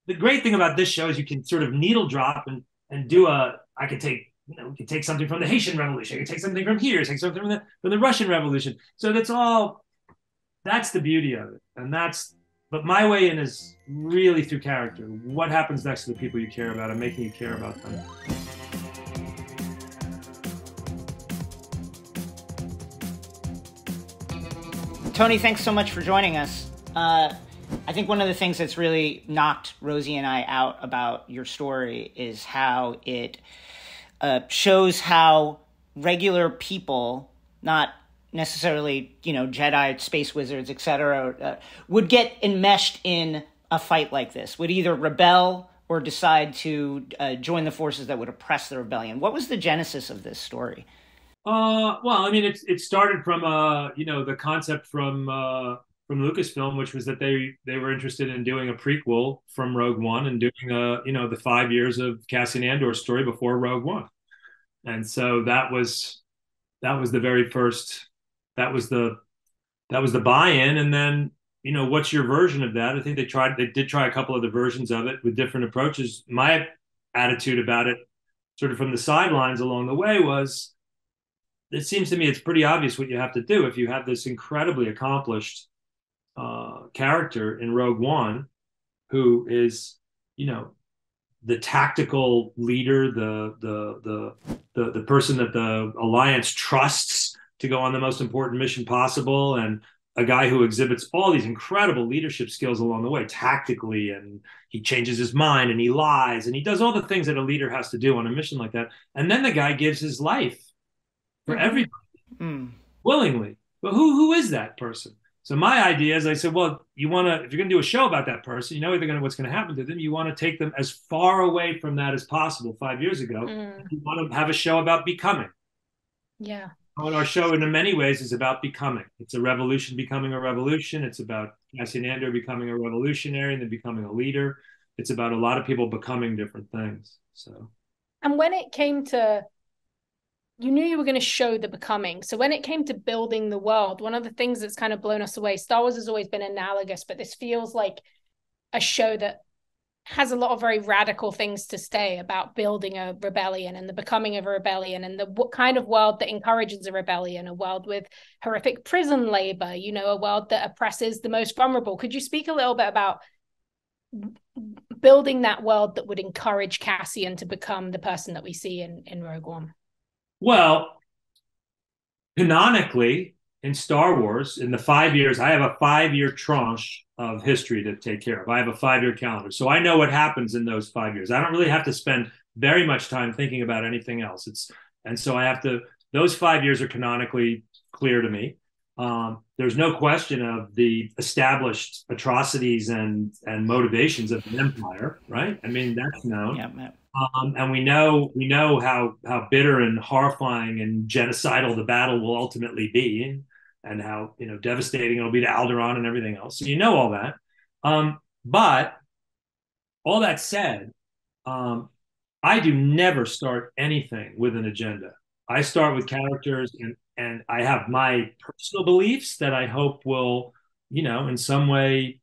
the great thing about this show is you can sort of needle drop and do a. I could take we could take something from the Haitian Revolution. I could take something from here. Take something from the Russian Revolution. So that's all. That's the beauty of it, and that's. But my way in is really through character. What happens next to the people you care about and making you care about them. Tony, thanks so much for joining us. I think one of the things that's really knocked Rosie and I out about your story is how it shows how regular people, not necessarily, Jedi, space wizards, etc., would get enmeshed in a fight like this, would either rebel or decide to join the forces that would oppress the rebellion. What was the genesis of this story? Well, I mean, it started from the concept from Lucasfilm, which was that they were interested in doing a prequel from Rogue One and doing the 5 years of Cassian Andor's story before Rogue One, and so that was the very first that was the buy-in, and then what's your version of that? I think they did try a couple of the versions of it with different approaches. My attitude about it, sort of from the sidelines along the way, was it seems to me it's pretty obvious what you have to do if you have this incredibly accomplished character in Rogue One, who is, the tactical leader, the person that the Alliance trusts to go on the most important mission possible, and a guy who exhibits all these incredible leadership skills along the way, tactically, and he changes his mind and he lies and he does all the things that a leader has to do on a mission like that. And then the guy gives his life for everybody willingly. But who is that person? So my idea is, I said, well, if you're going to do a show about that person, what's going to happen to them. You want to take them as far away from that as possible. 5 years ago, you want to have a show about becoming. Yeah. And our show, in many ways, is about becoming. It's a revolution becoming a revolution. It's about Cassian Andor becoming a revolutionary and then becoming a leader. It's about a lot of people becoming different things. So, and when it came to, you knew you were going to show the becoming. So when it came to building the world, one of the things that's kind of blown us away, Star Wars has always been analogous, but this feels like a show that has a lot of very radical things to say about building a rebellion and the becoming of a rebellion and the what kind of world that encourages a rebellion, a world with horrific prison labor, a world that oppresses the most vulnerable. Could you speak a little bit about building that world that would encourage Cassian to become the person that we see in Rogue One? Well, canonically, in Star Wars, in the 5 years, I have a 5 year tranche of history to take care of. I have a 5 year calendar. So I know what happens in those 5 years. I don't really have to spend very much time thinking about anything else. And so I have to, those 5 years are canonically clear to me. There's no question of the established atrocities and motivations of the Empire, right? I mean, that's known. Yeah, and we know how bitter and horrifying and genocidal the battle will ultimately be, and how devastating it'll be to Alderaan and everything else. So all that. But all that said, I do never start anything with an agenda. I start with characters, and I have my personal beliefs that I hope will, in some way,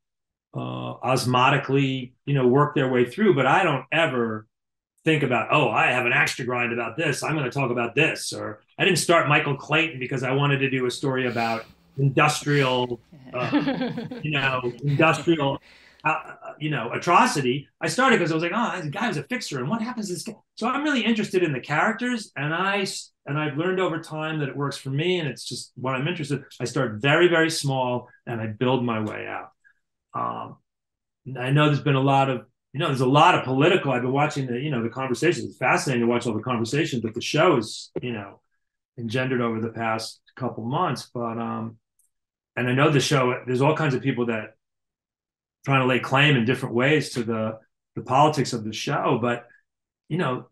osmotically, work their way through. But I don't ever think about, oh, I have an axe to grind about this. I'm going to talk about this. Or I didn't start Michael Clayton because I wanted to do a story about industrial, atrocity. I started because I was like, oh, this guy was a fixer, and what happens to this guy? So I'm really interested in the characters, and I've learned over time that it works for me, and it's just what I'm interested. I start very, very small, and I build my way out. I know there's been a lot of there's a lot of political. I've been watching the conversations. It's fascinating to watch all the conversations that the show is, engendered over the past couple months. But and I know the show, there's all kinds of people that trying to lay claim in different ways to the politics of the show. But, to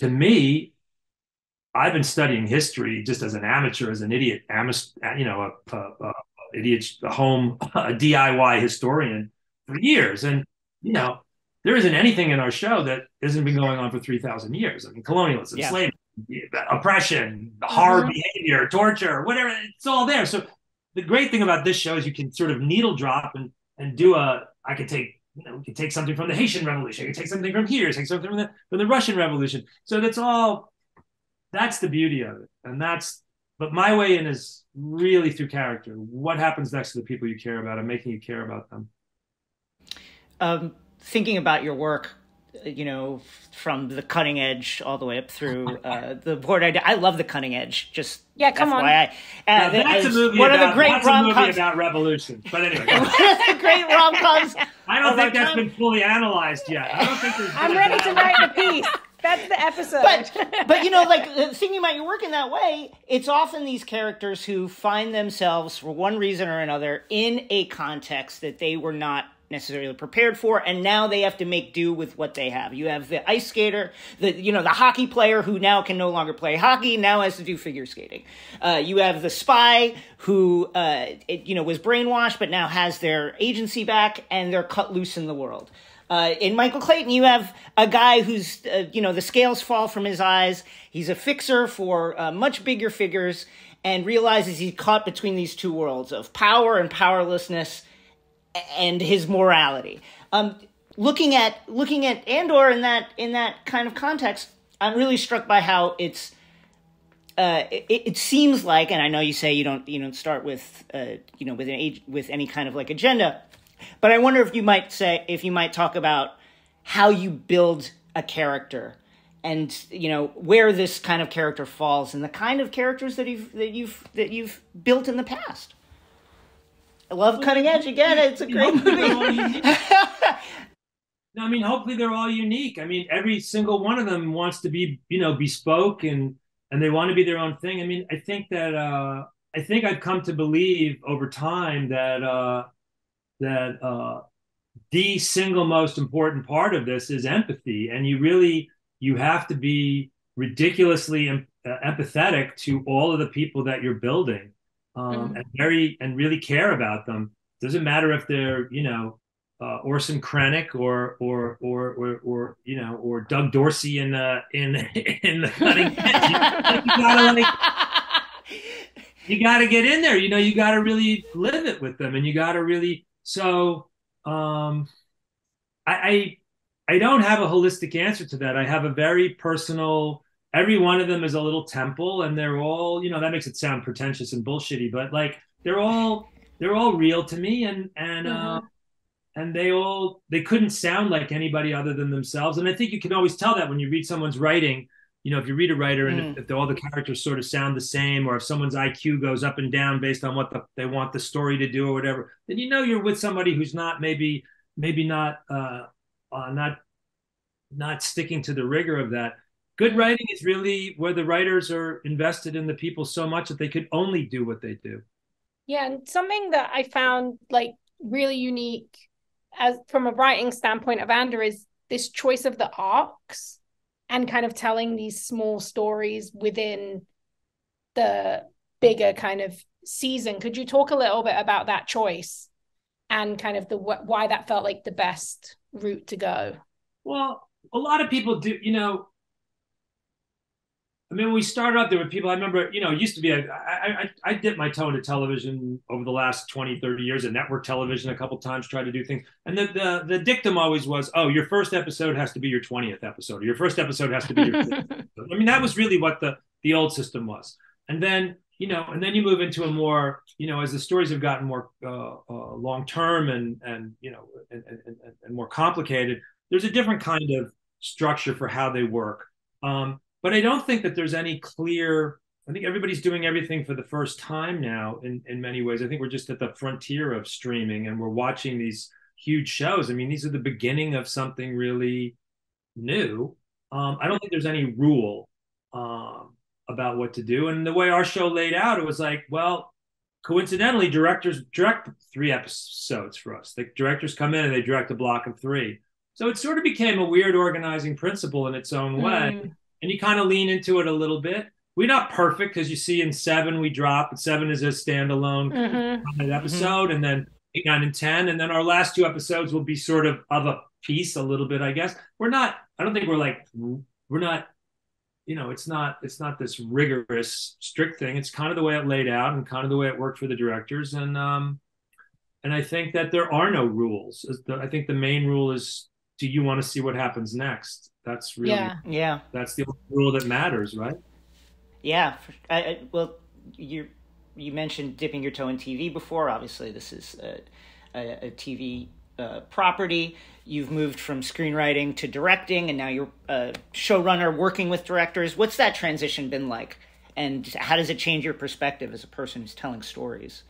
me, I've been studying history just as an amateur, as an idiot, idiot, a DIY historian for years. And, there isn't anything in our show that hasn't been going on for 3,000 years. I mean, colonialism, slavery, oppression, hard behavior, torture, whatever, it's all there. So the great thing about this show is you can sort of needle drop and do I could take you can take something from the Haitian Revolution, you can take something from here, take something from the Russian Revolution. So that's the beauty of it. But my way in is really through character. What happens next to the people you care about and making you care about them. Thinking about your work, from the cutting edge all the way up through the board idea. I love the cutting edge. Just come FYI. On. That's a movie about revolution. But anyway, one of the great rom-coms. I don't think that's been fully analyzed yet. I don't think I'm ready to write the piece. That's the episode. But thinking about your work in that way, it's often these characters who find themselves, for one reason or another, in a context that they were not necessarily prepared for, and now they have to make do with what they have. You have the ice skater, the hockey player who now can no longer play hockey, now has to do figure skating. You have the spy who was brainwashed but now has their agency back and they're cut loose in the world. In Michael Clayton, you have a guy who's, the scales fall from his eyes. He's a fixer for much bigger figures and realizes he's caught between these two worlds of power and powerlessness and his morality. Looking at Andor in that kind of context, I'm really struck by how it seems like, and I know you say you don't start with with any kind of like agenda, but I wonder if you might talk about how you build a character and where this kind of character falls and the kind of characters that you've built in the past. I love Cutting Edge again. It's a great movie. No, I mean, hopefully they're all unique. I mean, every single one of them wants to be, bespoke and they want to be their own thing. I mean, I think I've come to believe over time that the single most important part of this is empathy, and you have to be ridiculously empathetic to all of the people that you're building. And really care about them. Doesn't matter if they're Orson Krennic or Doug Dorsey in the Cutting Edge. You gotta get in there. You gotta really live it with them, and you gotta really. So I don't have a holistic answer to that. I have a very personal. Every one of them is a little temple, and they're all, that makes it sound pretentious and bullshitty, but like they're all real to me, and they couldn't sound like anybody other than themselves. And I think you can always tell that when you read someone's writing. If you read a writer and if all the characters sort of sound the same, or if someone's IQ goes up and down based on what they want the story to do or whatever, then you're with somebody who's not maybe not sticking to the rigor of that. Good writing is really where the writers are invested in the people so much that they could only do what they do. Yeah, and something that I found like really unique as from a writing standpoint of Andor is this choice of the arcs and kind of telling these small stories within the bigger kind of season. Could you talk a little bit about that choice and kind of why that felt like the best route to go? Well, a lot of people do, I mean, when we started up, there were people, I remember, it used to be, I dipped my toe into television over the last 20, 30 years, at network television a couple times, tried to do things. And the dictum always was, oh, your first episode has to be your 20th episode, or your first episode has to be your 50th episode. I mean, that was really what the old system was. And then, and then you move into a more, as the stories have gotten more long-term and more complicated, there's a different kind of structure for how they work. But I don't think that there's any clear. I think everybody's doing everything for the first time now in many ways. I think we're just at the frontier of streaming and we're watching these huge shows. I mean, these are the beginning of something really new. I don't think there's any rule about what to do. And the way our show laid out, it was like, well, coincidentally, directors direct 3 episodes for us. The directors come in and they direct a block of 3. So it sort of became a weird organizing principle in its own way. And you kind of lean into it a little bit. We're not perfect because you see in 7 we drop. 7 is a standalone episode, and then 8, 9, and 10, and then our last 2 episodes will be sort of a piece a little bit, I guess. We're not. I don't think we're not. It's not this rigorous, strict thing. It's kind of the way it laid out and kind of the way it worked for the directors, and And I think that there are no rules. I think the main rule is, do you want to see what happens next? That's really, Yeah. Yeah. that's the only rule that matters, right? Yeah. Well, you mentioned dipping your toe in TV before. Obviously, this is a TV property. You've moved from screenwriting to directing, and now you're a showrunner working with directors. What's that transition been like? And how does it change your perspective as a person who's telling stories?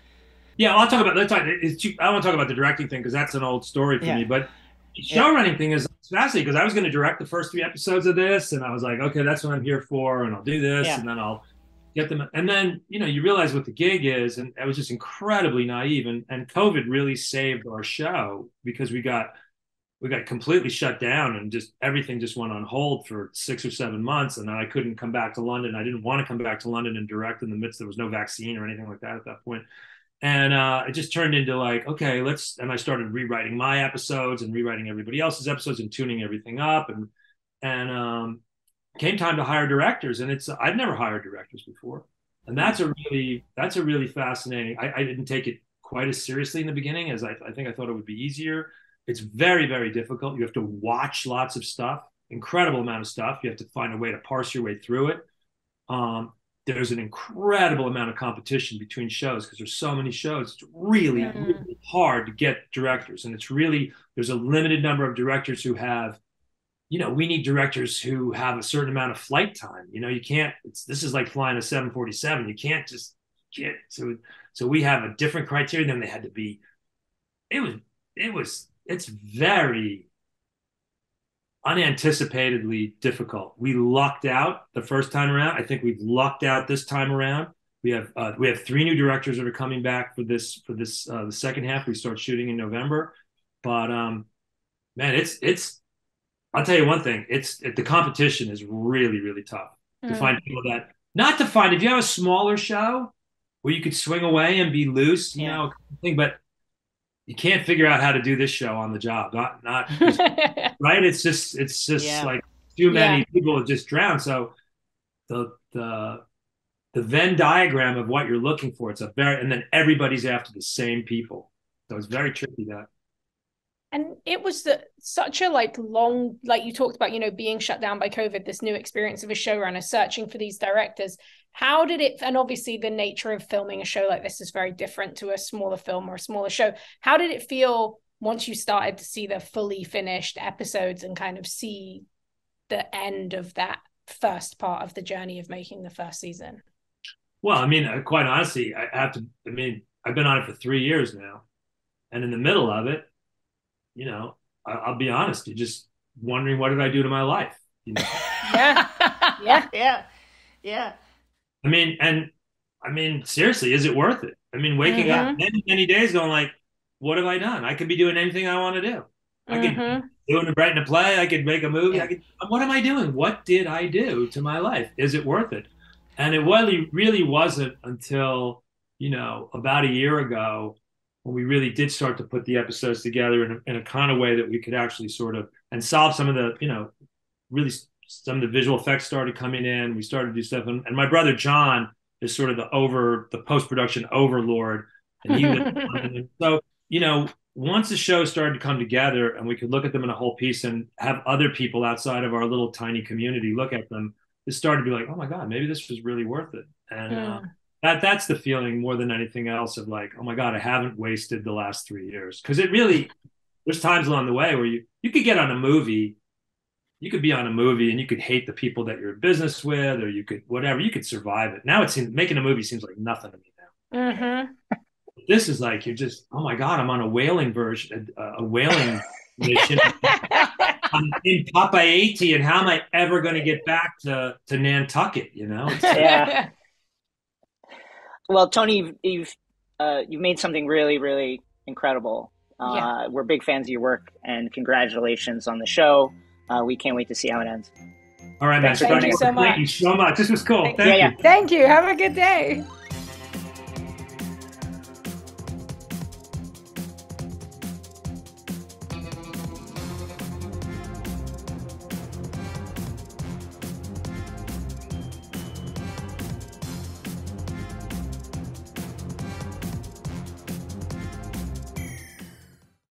Yeah, I'll talk about. Let's talk. I don't want to talk about the directing thing because that's an old story for me. But the Yeah. showrunning thing is fascinating because I was going to direct the first 3 episodes of this, and I was like, okay, that's what I'm here for, and I'll do this, Yeah. and then I'll get them. And then you realize what the gig is, and I was just incredibly naive. And COVID really saved our show because we got completely shut down and just everything just went on hold for 6 or 7 months. And then I couldn't come back to London. I didn't want to come back to London and direct in the midst. There was no vaccine or anything like that at that point. And it just turned into like, okay, and I started rewriting my episodes and rewriting everybody else's episodes and tuning everything up. And came time to hire directors. And I've never hired directors before. And that's a really fascinating, I didn't take it quite as seriously in the beginning as I think I thought it would be easier. It's very, very difficult. You have to watch lots of stuff, incredible amount of stuff. You have to find a way to parse your way through it. There's an incredible amount of competition between shows because there's so many shows. It's really, really hard to get directors. And there's a limited number of directors who have, we need directors who have a certain amount of flight time. You can't, this is like flying a 747. You can't. So we have a different criteria than they had to be. It's very unanticipatedly difficult. We lucked out the first time around. I think we've lucked out this time around. We have 3 new directors that are coming back for the second half. We start shooting in November, but man, I'll tell you one thing. The competition is really, really tough to find people if you have a smaller show where you could swing away and be loose, but you can't figure out how to do this show on the job. Not right. It's just like too many people have just drowned. So the Venn diagram of what you're looking for, and then everybody's after the same people. So it's very tricky that. And it was such a long, like you talked about, being shut down by COVID, this new experience of a showrunner searching for these directors. How did it, and obviously the nature of filming a show like this is very different to a smaller film or a smaller show. How did it feel once you started to see the fully finished episodes and kind of see the end of that first part of the journey of making the first season? Well, I mean, quite honestly, I've been on it for 3 years now. And in the middle of it, I'll be honest, you're just wondering, what did I do to my life? Yeah. I mean, seriously, is it worth it? I mean, waking up many days going like, what have I done? I could be doing anything I want to do. I could be writing a play. I could make a movie. What am I doing? What did I do to my life? Is it worth it? And it really wasn't until, about a year ago when we really did start to put the episodes together in a kind of way that we could actually sort of, and solve some of the, really some of the visual effects started coming in. We started to do stuff. And my brother, John, is sort of the post-production overlord. And he so, once the show started to come together and we could look at them in a whole piece and have other people outside of our little tiny community look at them, it started to be like, oh my God, maybe this was really worth it. And that's the feeling more than anything else of like, oh my God, I haven't wasted the last 3 years. Because there's times along the way where you could get on a movie, you could be on a movie and you could hate the people that you're in business with, or you could you could survive it. Now it seems making a movie seems like nothing to me now. This is like, you're just, oh my God, I'm on a whaling mission. I'm in Papaiti, and how am I ever going to get back to Nantucket? Yeah. Well, Tony, you've made something really, really incredible. We're big fans of your work, and congratulations on the show. We can't wait to see how it ends. All right, man. Thank you so much. Thank you so much. This was cool. Thank you. Have a good day.